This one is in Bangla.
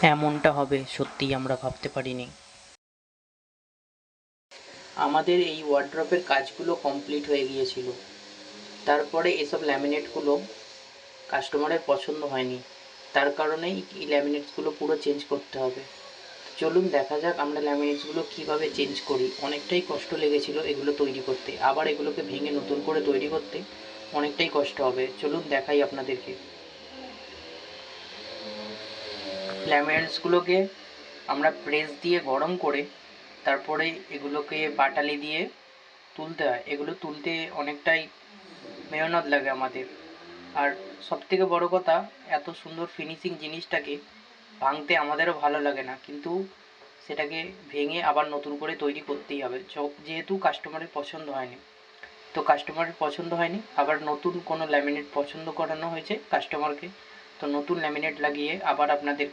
এমনটা হবে সত্যিই আমরা ভাবতে পারিনি। আমাদের এই ওয়ার্ড্রপের কাজগুলো কমপ্লিট হয়ে গিয়েছিল, তারপরে এসব ল্যামিনেটগুলো কাস্টমারের পছন্দ হয়নি, তার কারণেই এই ল্যামিনেটসগুলো পুরো চেঞ্জ করতে হবে। চলুন দেখা যাক আমরা ল্যামিনেটসগুলো কীভাবে চেঞ্জ করি। অনেকটাই কষ্ট লেগেছিল এগুলো তৈরি করতে, আবার এগুলোকে ভেঙে নতুন করে তৈরি করতে অনেকটাই কষ্ট হবে। চলুন দেখাই আপনাদেরকে। ল্যামিনেটসগুলোকে আমরা প্রেস দিয়ে গরম করে তারপরে এগুলোকে বাটালি দিয়ে তুলতে হয়। এগুলো তুলতে অনেকটাই মেহনত লাগে আমাদের। আর সবথেকে বড় কথা, এত সুন্দর ফিনিশিং জিনিসটাকে ভাঙতে আমাদেরও ভালো লাগে না, কিন্তু সেটাকে ভেঙে আবার নতুন করে তৈরি করতেই হবে, যেহেতু কাস্টমারের পছন্দ হয়নি। তো কাস্টমারের পছন্দ হয়নি, আবার নতুন কোনো ল্যামিনেট পছন্দ করানো হয়েছে কাস্টমারকে, তো নতুন ল্যামিনেট লাগিয়ে আবার আপনাদের